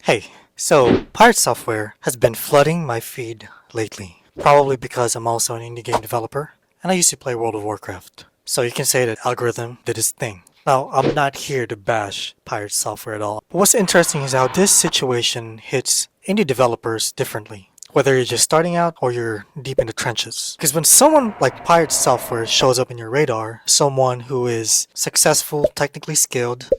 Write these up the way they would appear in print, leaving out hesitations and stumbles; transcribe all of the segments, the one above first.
Hey, so Pirate Software has been flooding my feed lately. Probably because I'm also an indie game developer, and I used to play World of Warcraft. So you can say that algorithm did its thing. Now, I'm not here to bash Pirate Software at all. But what's interesting is how this situation hits indie developers differently. Whether you're just starting out or you're deep in the trenches. Because when someone like Pirate Software shows up in your radar, someone who is successful, technically skilled,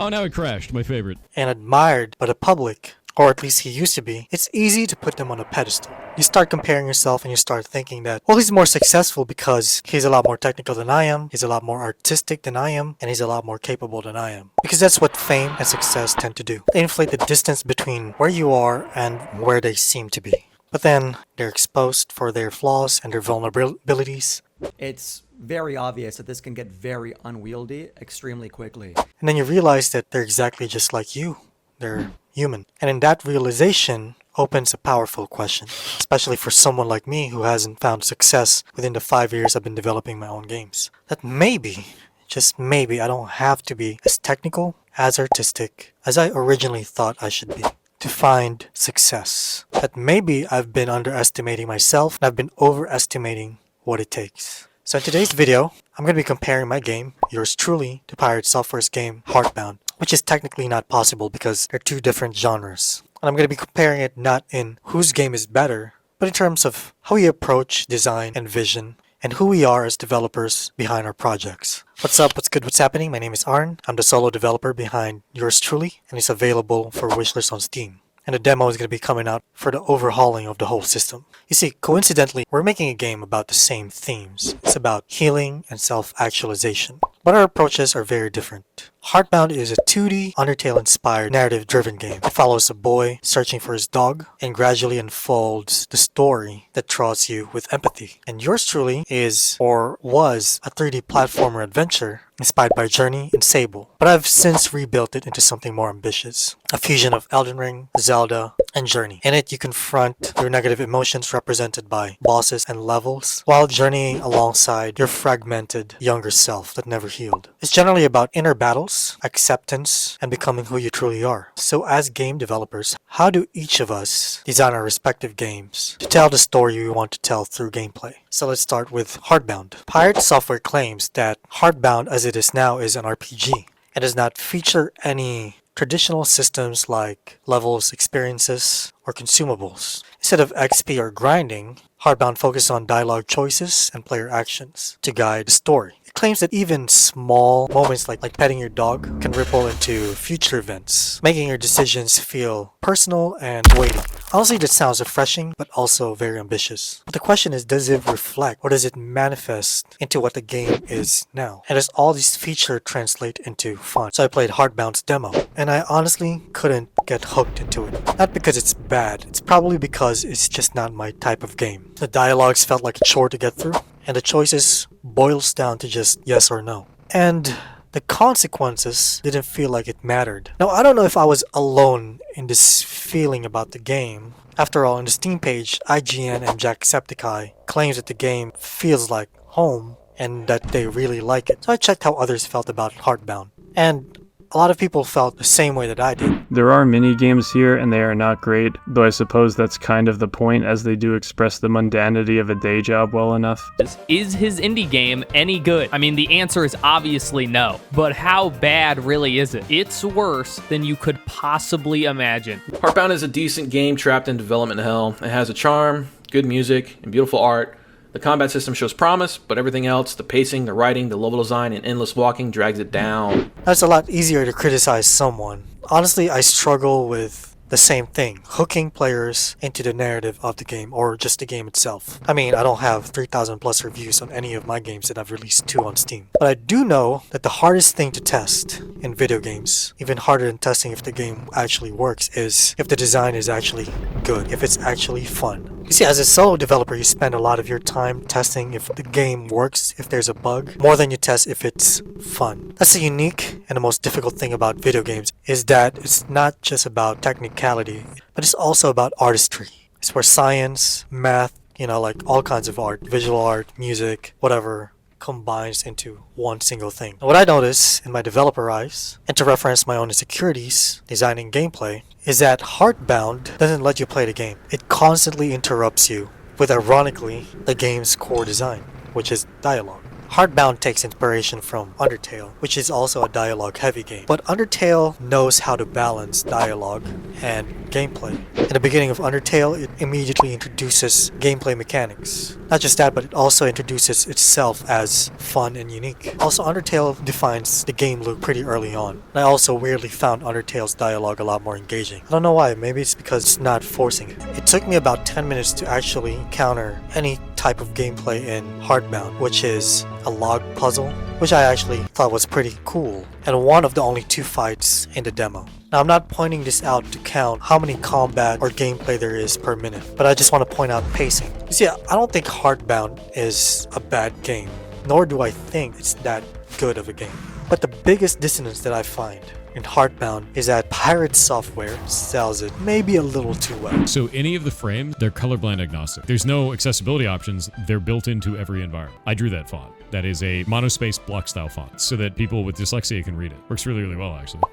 Oh, now it crashed. My favorite. and admired by the public, or at least he used to be, it's easy to put them on a pedestal. You start comparing yourself and you start thinking that, well, he's more successful because he's a lot more technical than I am, he's a lot more artistic than I am, and he's a lot more capable than I am. Because that's what fame and success tend to do. They inflate the distance between where you are and where they seem to be. But then they're exposed for their flaws and their vulnerabilities. It's very obvious that this can get very unwieldy extremely quickly. And then you realize that they're exactly just like you. They're human. And in that realization opens a powerful question, especially for someone like me who hasn't found success within the 5 years I've been developing my own games. That maybe, just maybe, I don't have to be as technical, as artistic as I originally thought I should be to find success. That maybe I've been underestimating myself and I've been overestimating what it takes. So in today's video, I'm going to be comparing my game, yours truly, to Pirate Software's game, Heartbound, which is technically not possible because they're two different genres. And I'm going to be comparing it not in whose game is better, but in terms of how we approach design and vision, and who we are as developers behind our projects. What's up, what's good, what's happening? My name is Arn. I'm the solo developer behind yours truly, and it's available for wishlist on Steam. And the demo is going to be coming out for the overhauling of the whole system. You see, coincidentally, we're making a game about the same themes. It's about healing and self-actualization. But our approaches are very different. Heartbound is a 2D, Undertale-inspired, narrative-driven game. It follows a boy searching for his dog and gradually unfolds the story that draws you with empathy. And yours truly is, or was, a 3D platformer adventure inspired by Journey and Sable. But I've since rebuilt it into something more ambitious. A fusion of Elden Ring, Zelda, and Journey. In it, you confront your negative emotions represented by bosses and levels, while journeying alongside your fragmented younger self that never healed. It's generally about inner battles, acceptance, and becoming who you truly are. So as game developers, how do each of us design our respective games to tell the story we want to tell through gameplay? So let's start with Heartbound. Pirate Software claims that Heartbound as it is now is an RPG. It does not feature any traditional systems like levels, experiences, or consumables. Instead of XP or grinding, Heartbound focuses on dialogue choices and player actions to guide the story. It claims that even small moments like petting your dog can ripple into future events, making your decisions feel personal and weighty. Honestly, that sounds refreshing, but also very ambitious. But the question is, does it reflect or does it manifest into what the game is now? And does all these features translate into fun? So I played Heartbound's demo, and I honestly couldn't get hooked into it. Not because it's bad, it's probably because it's just not my type of game. The dialogues felt like a chore to get through, and the choices boils down to just yes or no. And the consequences didn't feel like it mattered. Now, I don't know if I was alone in this feeling about the game. After all, on the Steam page, IGN and Jacksepticeye claims that the game feels like home and that they really like it. So I checked how others felt about Heartbound. And a lot of people felt the same way that I did. There are mini games here and they are not great, though I suppose that's kind of the point as they do express the mundanity of a day job well enough. Is his indie game any good? I mean, the answer is obviously no. But how bad really is it? It's worse than you could possibly imagine. Heartbound is a decent game trapped in development hell. It has a charm, good music, and beautiful art. The combat system shows promise, but everything else, the pacing, the writing, the level design, and endless walking drags it down. That's a lot easier to criticize someone. Honestly, I struggle with the same thing, hooking players into the narrative of the game or just the game itself. I mean, I don't have 3,000 plus reviews on any of my games that I've released to on Steam. But I do know that the hardest thing to test in video games, even harder than testing if the game actually works, is if the design is actually good, if it's actually fun. You see, as a solo developer, you spend a lot of your time testing if the game works, if there's a bug, more than you test if it's fun. That's the unique and the most difficult thing about video games, is that it's not just about technicality, but it's also about artistry. It's where science, math, like all kinds of art, visual art, music, whatever, combines into one single thing. And what I notice in my developer eyes, and to reference my own insecurities designing gameplay, is that Heartbound doesn't let you play the game. It constantly interrupts you with, ironically, the game's core design, which is dialogue. Heartbound takes inspiration from Undertale, which is also a dialogue-heavy game. But Undertale knows how to balance dialogue and gameplay. In the beginning of Undertale, it immediately introduces gameplay mechanics. Not just that, but it also introduces itself as fun and unique. Also, Undertale defines the game loop pretty early on. I also weirdly found Undertale's dialogue a lot more engaging. I don't know why, maybe it's because it's not forcing it. It took me about 10 minutes to actually encounter any type of gameplay in Heartbound, which is a log puzzle, which I actually thought was pretty cool, and one of the only 2 fights in the demo. Now, I'm not pointing this out to count how many combat or gameplay there is per minute, but I just want to point out pacing. You see, I don't think Heartbound is a bad game, nor do I think it's that good of a game. But the biggest dissonance that I find in Heartbound is that piratesoftware sells it maybe a little too well. So any of the frames, they're colorblind agnostic. There's no accessibility options. They're built into every environment. I drew that font. That is a monospace block style font so that people with dyslexia can read it. Works really, really well, actually.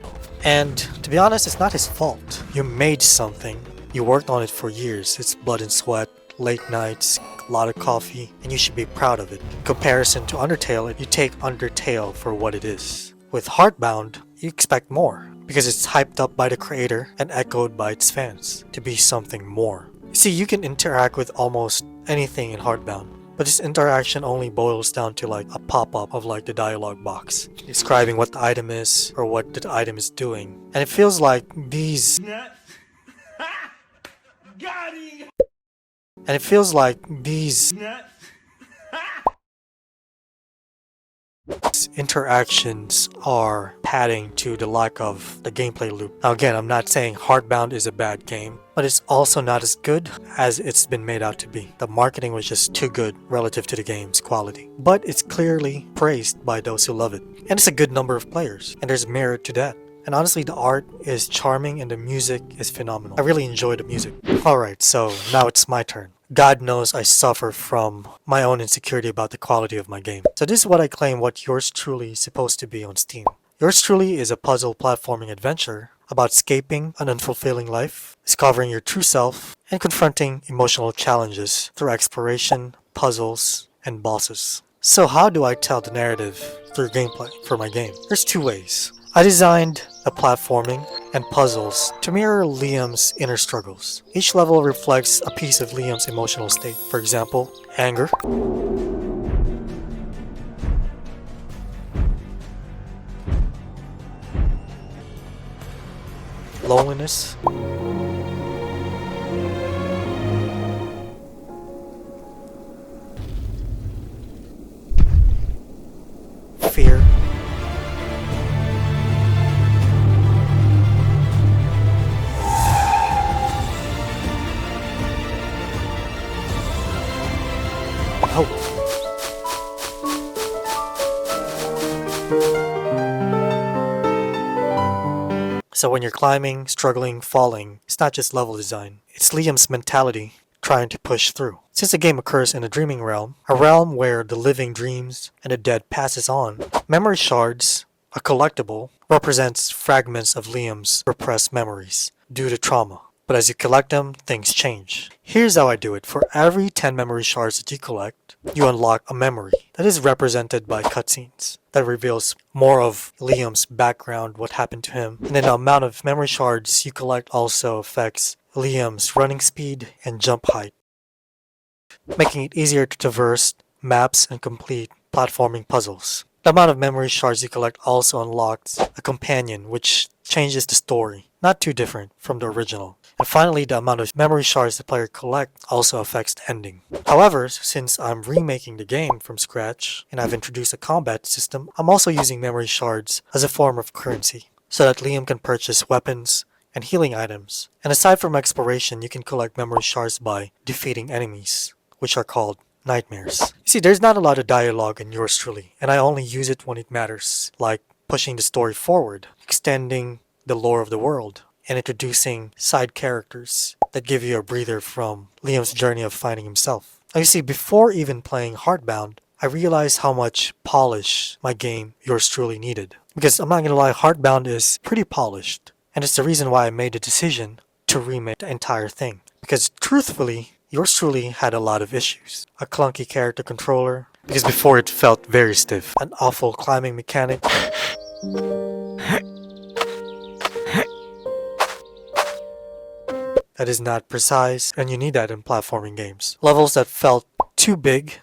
And to be honest, it's not his fault. You made something. You worked on it for years. It's blood and sweat, late nights, a lot of coffee, and you should be proud of it. In comparison to Undertale, you take Undertale for what it is. With Heartbound, you expect more, because it's hyped up by the creator and echoed by its fans to be something more. See, you can interact with almost anything in Heartbound, but this interaction only boils down to like a pop-up of like the dialogue box, describing what the item is or what the item is doing. And it feels like these... And it feels like these interactions are padding to the lack of the gameplay loop. Now again, I'm not saying Heartbound is a bad game, but it's also not as good as it's been made out to be. The marketing was just too good relative to the game's quality. But it's clearly praised by those who love it. And it's a good number of players, and there's merit to that. And honestly, the art is charming and the music is phenomenal. I really enjoy the music. Alright, so now it's my turn. God knows I suffer from my own insecurity about the quality of my game. So this is what I claim what Yours Truly is supposed to be on Steam. Yours Truly is a puzzle platforming adventure about escaping an unfulfilling life, discovering your true self, and confronting emotional challenges through exploration, puzzles, and bosses. So how do I tell the narrative through gameplay for my game? There's 2 ways. I designed the platforming and puzzles to mirror Liam's inner struggles. Each level reflects a piece of Liam's emotional state. For example, anger, loneliness, fear, hope. So when you're climbing, struggling, falling, it's not just level design. It's Liam's mentality trying to push through. Since the game occurs in a dreaming realm, a realm where the living dreams and the dead passes on, memory shards, a collectible, represents fragments of Liam's repressed memories due to trauma. But as you collect them, things change. Here's how I do it. For every 10 memory shards that you collect, you unlock a memory that is represented by cutscenes that reveals more of Liam's background, what happened to him. And then the amount of memory shards you collect also affects Liam's running speed and jump height, making it easier to traverse maps and complete platforming puzzles. The amount of memory shards you collect also unlocks a companion, which changes the story. Not too different from the original. And finally, the amount of memory shards the player collects also affects the ending. However, since I'm remaking the game from scratch and I've introduced a combat system, I'm also using memory shards as a form of currency so that Liam can purchase weapons and healing items. And aside from exploration, you can collect memory shards by defeating enemies, which are called nightmares. You see, there's not a lot of dialogue in Yours Truly, and I only use it when it matters, like pushing the story forward, extending the lore of the world, and introducing side characters that give you a breather from Liam's journey of finding himself. Now you see, before even playing Heartbound, I realized how much polish my game Yours Truly needed. Because I'm not gonna lie, Heartbound is pretty polished. And it's the reason why I made the decision to remake the entire thing. Because truthfully, Yours Truly had a lot of issues. A clunky character controller, because before it felt very stiff. An awful climbing mechanic. That is not precise, and you need that in platforming games. Levels that felt too big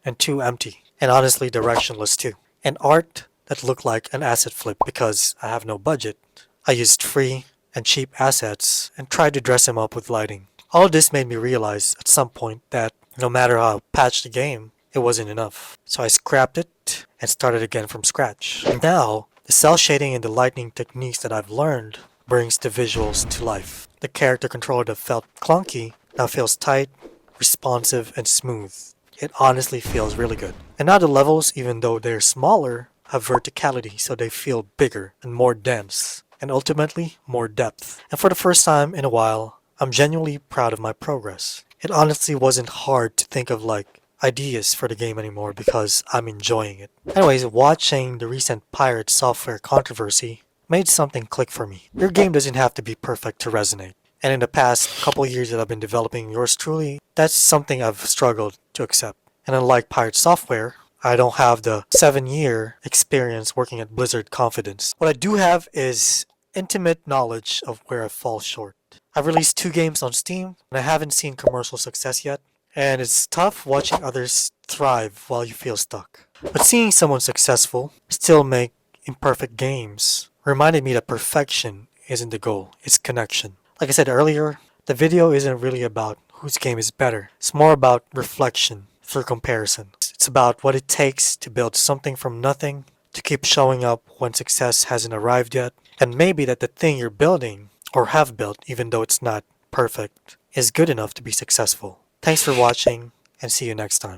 and too empty, and honestly directionless too. And art that looked like an asset flip because I have no budget. I used free and cheap assets and tried to dress them up with lighting. All of this made me realize at some point that no matter how I patched the game, it wasn't enough. So I scrapped it and started again from scratch. Now, the cell shading and the lighting techniques that I've learned brings the visuals to life. The character controller that felt clunky now feels tight, responsive, and smooth. It honestly feels really good. And now the levels, even though they're smaller, have verticality, so they feel bigger and more dense, and ultimately more depth. And for the first time in a while, I'm genuinely proud of my progress. It honestly wasn't hard to think of ideas for the game anymore because I'm enjoying it. Anyways, watching the recent piratesoftware controversy made something click for me. Your game doesn't have to be perfect to resonate. And in the past couple years that I've been developing Yours Truly, that's something I've struggled to accept. And unlike Pirate Software, I don't have the 7-year experience working at Blizzard confidence. What I do have is intimate knowledge of where I fall short. I've released 2 games on Steam, and I haven't seen commercial success yet. And it's tough watching others thrive while you feel stuck. But seeing someone successful still make imperfect games reminded me that perfection isn't the goal, it's connection. Like I said earlier, the video isn't really about whose game is better. It's more about reflection through comparison. It's about what it takes to build something from nothing, to keep showing up when success hasn't arrived yet, and maybe that the thing you're building, or have built even though it's not perfect, is good enough to be successful. Thanks for watching, and see you next time.